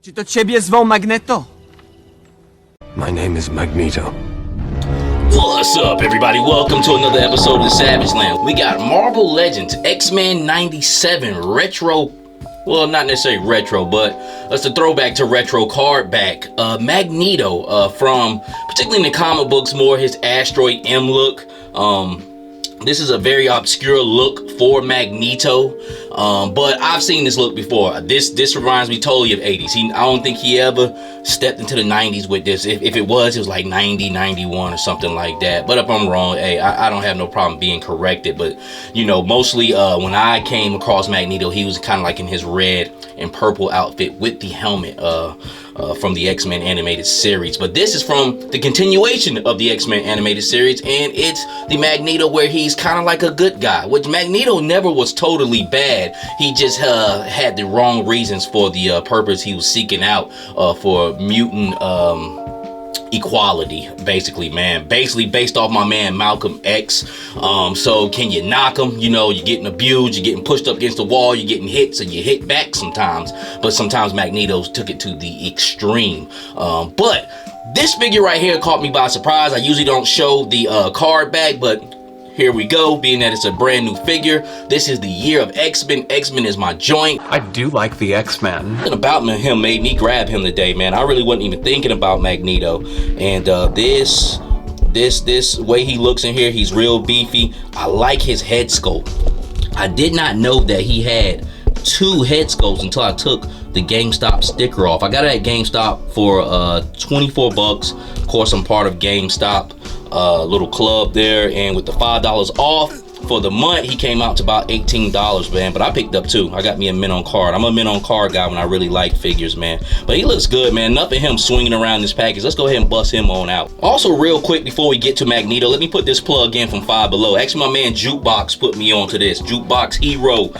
Czy to ciebie zwą Magneto? My name is Magneto. What's up, everybody? Welcome to another episode of the Savage Land. We got Marvel Legends X-Men 97 retro. Well, not necessarily retro, but it's a throwback to retro card back. Magneto, from particularly in the comic books, more his Asteroid M look. This is a very obscure look for Magneto, but I've seen this look before. This reminds me totally of 80s. I don't think he ever stepped into the 90s with this. If it was like 90, 91 or something like that. But if I'm wrong, hey, I don't have no problem being corrected. But, you know, mostly when I came across Magneto, he was kind of like in his red and purple outfit with the helmet from the X-Men animated series. But this is from the continuation of the X-Men animated series, and it's the Magneto where he's kind of like a good guy, which Magneto never was totally bad. He just had the wrong reasons for the purpose he was seeking out for mutant equality, basically, man. Basically based off my man Malcolm X. So can you knock him? You know, you're getting abused, you're getting pushed up against the wall, you're getting hit, so you hit back sometimes. But sometimes Magneto took it to the extreme. But this figure right here caught me by surprise. I usually don't show the card back, but here we go. Being that it's a brand new figure, this is the year of X-Men. X-Men is my joint. I do like the X-Men. Something about him made me grab him today, man. I really wasn't even thinking about Magneto. And this way he looks in here, he's real beefy. I like his head sculpt. I did not know that he had two head sculpts until I took the GameStop sticker off. I got it at GameStop for 24 bucks. Of course, I'm part of GameStop little club there, and with the $5 off for the month, he came out to about $18, man. But I picked up two. I got me a mint on card. I'm a mint on card guy when I really like figures, man. But he looks good, man. Enough of him swinging around this package. Let's go ahead and bust him on out. Also, real quick before we get to Magneto, let me put this plug in from Five Below. Actually, my man Jukebox put me onto this. Jukebox Hero.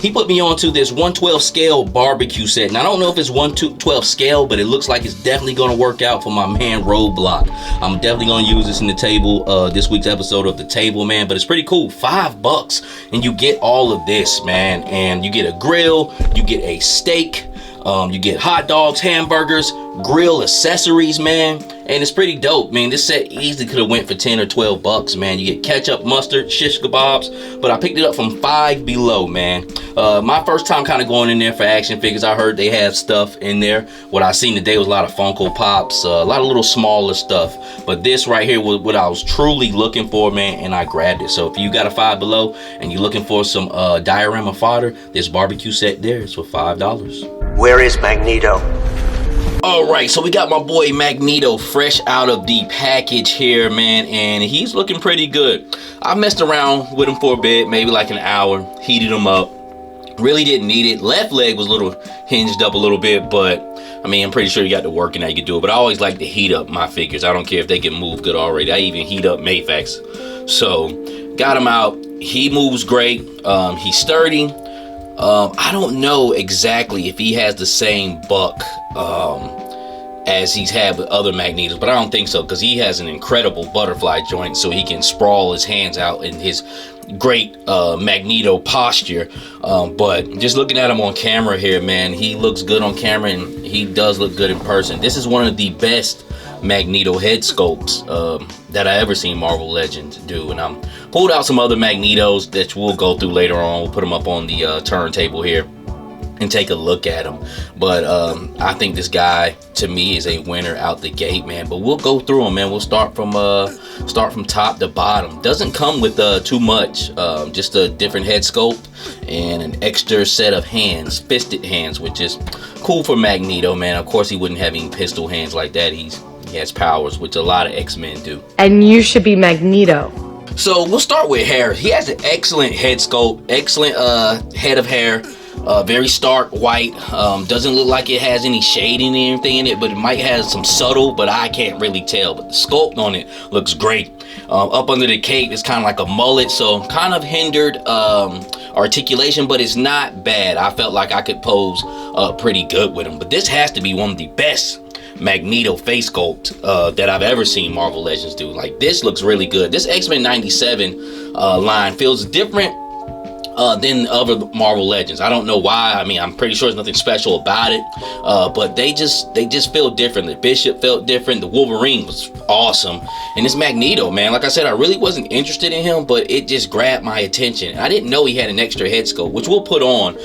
He put me onto this 1/12 scale barbecue set. Now, I don't know if it's 1/12 scale, but it looks like it's definitely going to work out for my man Roadblock. I'm definitely going to use this in the table, this week's episode of The Table, man. But it's pretty cool. $5 and you get all of this, man. And you get a grill, you get a steak, you get hot dogs, hamburgers, grill accessories, man. And it's pretty dope, man. This set easily could have went for 10 or 12 bucks, man. You get ketchup, mustard, shish kebabs, but I picked it up from Five Below, man. My first time kind of going in there for action figures. I heard they have stuff in there. What I seen today was a lot of Funko Pops, a lot of little smaller stuff. But this right here was what I was truly looking for, man, and I grabbed it. So if you got a Five Below and you're looking for some diorama fodder, this barbecue set there is for $5. Where is Magneto? Alright, so we got my boy Magneto fresh out of the package here, man, and he's looking pretty good. I messed around with him for a bit, maybe like an hour, heated him up. Really didn't need it. Left leg was a little hinged up a little bit, but I mean, I'm pretty sure you got to work and how you can do it. But I always like to heat up my figures. I don't care if they can move good already. I even heat up Mayfax. So, got him out. He moves great. He's sturdy. I don't know exactly if he has the same buck as he's had with other Magnetos, but I don't think so, because he has an incredible butterfly joint, so he can sprawl his hands out in his great Magneto posture. But just looking at him on camera here, man, he looks good on camera, and he does look good in person. This is one of the best Magneto head sculpts that I ever seen Marvel Legends do, and I'm pulled out some other Magnetos that we'll go through later on. We'll put them up on the turntable here and take a look at them. But I think this guy, to me, is a winner out the gate, man. But we'll go through them, man. We'll start from top to bottom. Doesn't come with too much, just a different head sculpt and an extra set of hands, fisted hands, which is cool for Magneto, man. Of course, he wouldn't have any pistol hands like that. He has powers, which a lot of X-Men do. And you should be Magneto. So we'll start with hair. He has an excellent head sculpt, excellent head of hair. Very stark white. Doesn't look like it has any shading or anything in it, but it might have some subtle, but I can't really tell. But the sculpt on it looks great. Up under the cape, it's kind of like a mullet, so kind of hindered articulation, but it's not bad. I felt like I could pose pretty good with him. But this has to be one of the best Magneto face sculpt that I've ever seen Marvel Legends do. Like, this looks really good. This X-Men 97 line feels different than other Marvel Legends. I don't know why. I mean, I'm pretty sure there's nothing special about it, but they just feel different. The Bishop felt different. The Wolverine was awesome, and this Magneto, man, like I said, I really wasn't interested in him, but it just grabbed my attention. I didn't know he had an extra head sculpt, which we'll put on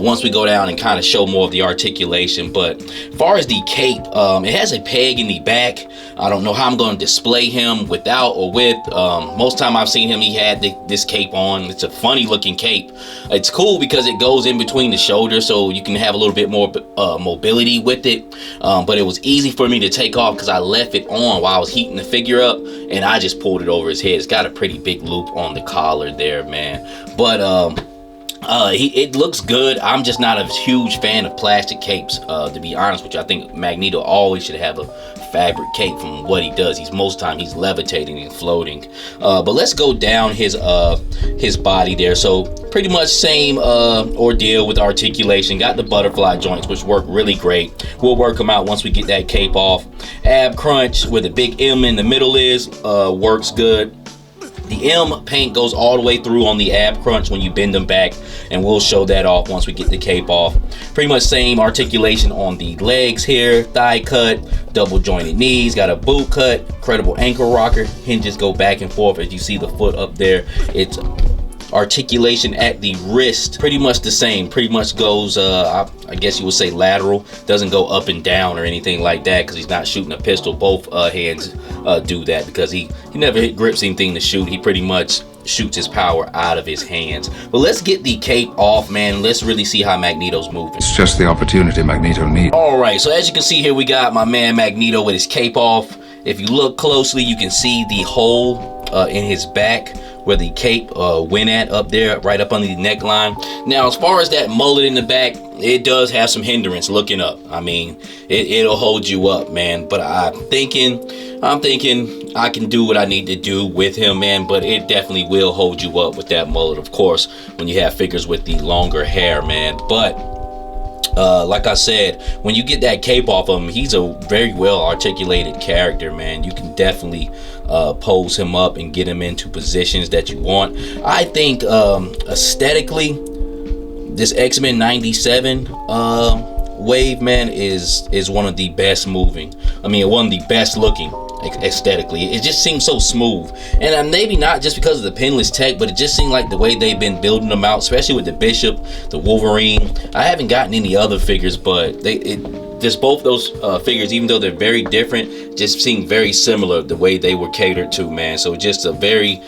once we go down and kind of show more of the articulation. But as far as the cape, it has a peg in the back. I don't know how I'm going to display him without or with. Most time I've seen him, he had this cape on. It's a funny looking cape. It's cool because it goes in between the shoulders, so you can have a little bit more mobility with it. But it was easy for me to take off because I left it on while I was heating the figure up, and I just pulled it over his head. It's got a pretty big loop on the collar there, man. But it looks good. I'm just not a huge fan of plastic capes, to be honest with you. I think Magneto always should have a fabric cape from what he does. Most time he's levitating and floating. But let's go down his body there. So pretty much same ordeal with articulation. Got the butterfly joints, which work really great. We'll work them out once we get that cape off. Ab crunch, where the big M in the middle is, works good. The M paint goes all the way through on the ab crunch when you bend them back, and we'll show that off once we get the cape off. Pretty much same articulation on the legs here. Thigh cut, double jointed knees, got a boot cut, incredible ankle rocker. Hinges go back and forth as you see the foot up there. It's articulation at the wrist, pretty much the same. Pretty much goes I guess you would say lateral. Doesn't go up and down or anything like that because he's not shooting a pistol. Both hands do that because he never grips anything to shoot. He pretty much shoots his power out of his hands. But let's get the cape off, man. Let's really see how Magneto's moving. It's just the opportunity Magneto needs. All right, so as you can see here, we got my man Magneto with his cape off. If you look closely, you can see the hole in his back where the cape went at up there, right up under the neckline. Now, as far as that mullet in the back, it does have some hindrance looking up. I mean, it'll hold you up, man. But I'm thinking I can do what I need to do with him, man. But it definitely will hold you up with that mullet, of course, when you have figures with the longer hair, man. But like I said, when you get that cape off of him, he's a very well articulated character, man. You can definitely pose him up and get him into positions that you want. I think aesthetically, this X-Men 97 wave, man, is one of the best moving. I mean, one of the best looking aesthetically. It just seems so smooth, and maybe not just because of the pinless tech, but it just seemed like the way they've been building them out, especially with the Bishop, the Wolverine. I haven't gotten any other figures, but just both those figures, even though they're very different, just seem very similar the way they were catered to, man. So just a very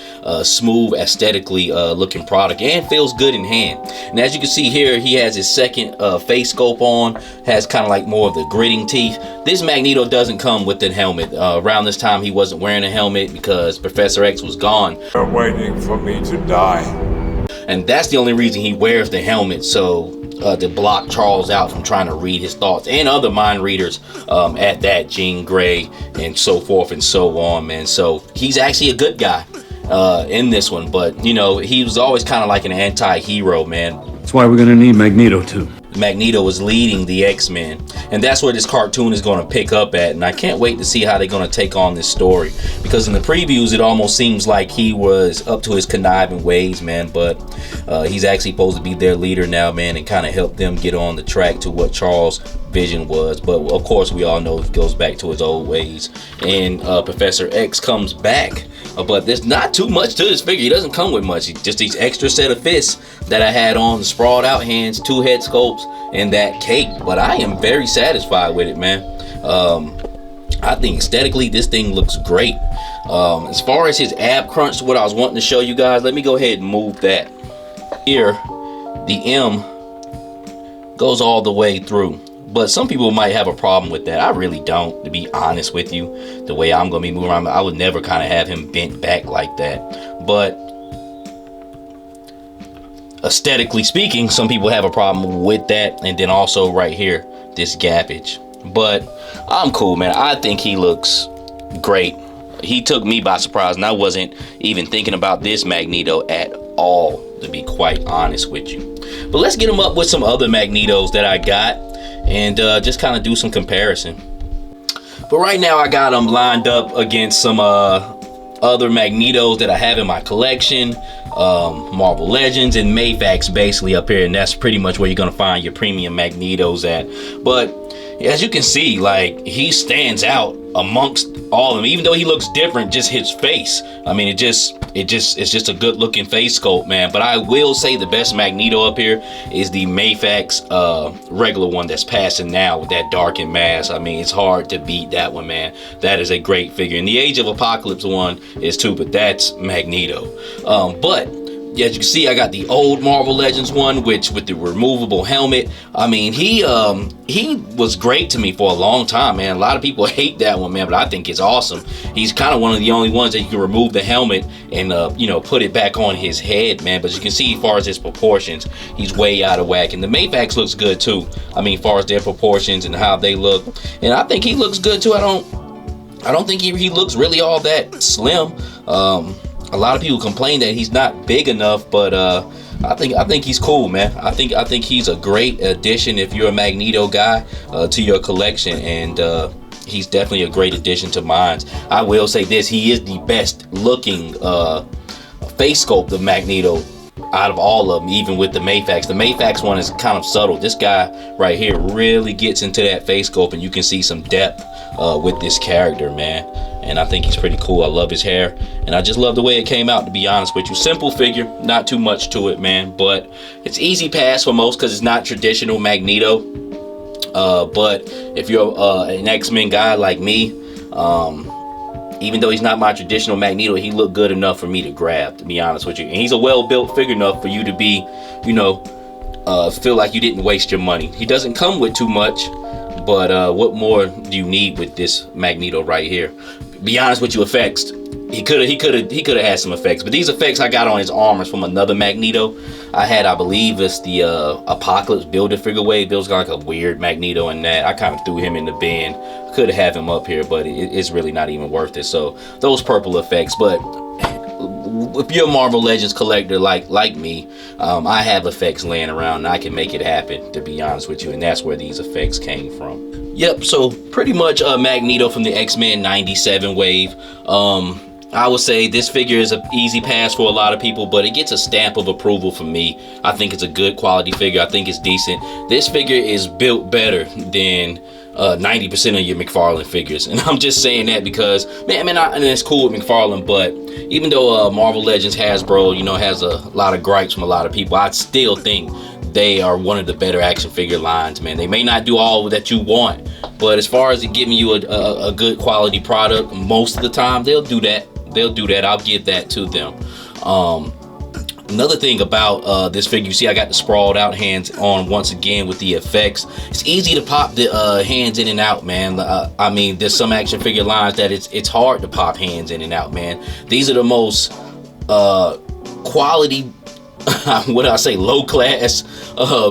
smooth, aesthetically looking product, and feels good in hand. And as you can see here, he has his second face sculpt on, has kind of like more of the gritting teeth. This Magneto doesn't come with the helmet. Around this time, he wasn't wearing a helmet because Professor X was gone. They're waiting for me to die. And that's the only reason he wears the helmet, so to block Charles out from trying to read his thoughts, and other mind readers at that, Jean Grey and so forth and so on, man. So he's actually a good guy in this one, but you know, he was always kind of like an anti-hero, man. That's why we're gonna need Magneto too. Magneto was leading the X-Men, and that's where this cartoon is going to pick up at, and I can't wait to see how they're going to take on this story, because in the previews it almost seems like he was up to his conniving ways, man, but he's actually supposed to be their leader now, man, and kind of help them get on the track to what Charles' vision was. But of course we all know it goes back to his old ways, and Professor X comes back, but there's not too much to this figure. He doesn't come with much. Just these extra set of fists that I had on, the sprawled out hands, 2 head sculpts, and that cape. But I am very satisfied with it, man. I think aesthetically this thing looks great. As far as his ab crunch, what I was wanting to show you guys, let me go ahead and move that. Here, the M goes all the way through, but some people might have a problem with that. I really don't, to be honest with you. The way I'm gonna be moving around, I would never kind of have him bent back like that. But aesthetically speaking, some people have a problem with that. And then also right here, this gappage. But I'm cool, man. I think he looks great. He took me by surprise, and I wasn't even thinking about this Magneto at all, to be quite honest with you. But let's get him up with some other Magnetos that I got, and just kind of do some comparison. But right now I got him lined up against some other Magnetos that I have in my collection. Marvel Legends and Mayfax basically up here, and that's pretty much where you're gonna find your premium Magnetos at. But as you can see, like, he stands out amongst all of them, even though he looks different. Just his face, I mean, it's just a good looking face sculpt, man. But I will say the best Magneto up here is the Mayfax regular one that's passing now with that darkened mask. I mean, it's hard to beat that one, man. That is a great figure. And the Age of Apocalypse one is too, but that's Magneto. But as you can see, I got the old Marvel Legends one, which with the removable helmet. I mean, he was great to me for a long time, man. A lot of people hate that one, man, but I think it's awesome. He's kind of one of the only ones that you can remove the helmet and you know, put it back on his head, man. But as you can see, as far as his proportions, he's way out of whack. And the Mayfax looks good too. I mean, as far as their proportions and how they look, and I think he looks good too. I don't think he looks really all that slim. A lot of people complain that he's not big enough, but I think he's cool, man. I think he's a great addition if you're a Magneto guy to your collection, and he's definitely a great addition to mine. I will say this: he is the best looking face sculpt of Magneto out of all of them, even with the Mayfax. The Mayfax one is kind of subtle. This guy right here really gets into that face sculpt, and you can see some depth with this character, man. And I think he's pretty cool. I love his hair, and I just love the way it came out, to be honest with you. Simple figure, not too much to it, man, but it's easy pass for most because it's not traditional Magneto. But if you're an X-Men guy like me, even though he's not my traditional Magneto, he looked good enough for me to grab, to be honest with you. And he's a well-built figure enough for you to be, you know, feel like you didn't waste your money. He doesn't come with too much, but what more do you need with this Magneto right here? Be honest with you, effects. He could have had some effects, but these effects I got on his armors from another Magneto. I believe it's the Apocalypse Build-A-Figure wave. It was like a weird Magneto in that. I kind of threw him in the bin. Could have him up here, but it's really not even worth it. So those purple effects. But if you're a Marvel Legends collector like me, I have effects laying around and I can make it happen, to be honest with you, and that's where these effects came from. Yep, so pretty much Magneto from the X-Men 97 wave. I would say this figure is an easy pass for a lot of people, but it gets a stamp of approval from me. I think it's a good quality figure. I think it's decent. This figure is built better than 90% of your McFarlane figures, and I'm just saying that because man, and it's cool with McFarlane, but even though Marvel Legends Hasbro, you know, has a lot of gripes from a lot of people, I still think they are one of the better action figure lines, man. They may not do all that you want, but as far as it giving you a good quality product, most of the time they'll do that. I'll give that to them. Another thing about this figure, you see I got the sprawled out hands on once again with the effects. It's easy to pop the hands in and out, man. I mean, there's some action figure lines that it's hard to pop hands in and out, man. These are the most quality, what do I say, low class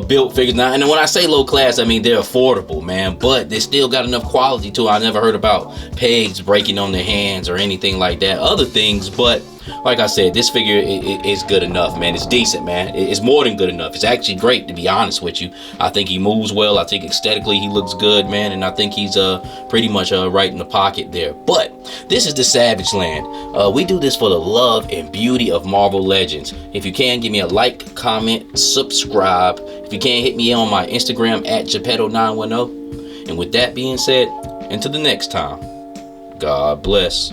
built figures. Now, and when I say low class, I mean they're affordable, man, but they still got enough quality to it. I never heard about pegs breaking on their hands or anything like that, other things, but like I said, this figure is good enough, man. It's decent, man. It's more than good enough. It's actually great, to be honest with you. I think he moves well. I think aesthetically he looks good, man, and I think he's pretty much right in the pocket there. But this is the Savage Land. We do this for the love and beauty of Marvel Legends. If you can, give me a like, comment, subscribe. If you can, hit me on my Instagram at Geppetto910. And with that being said, until the next time, God bless.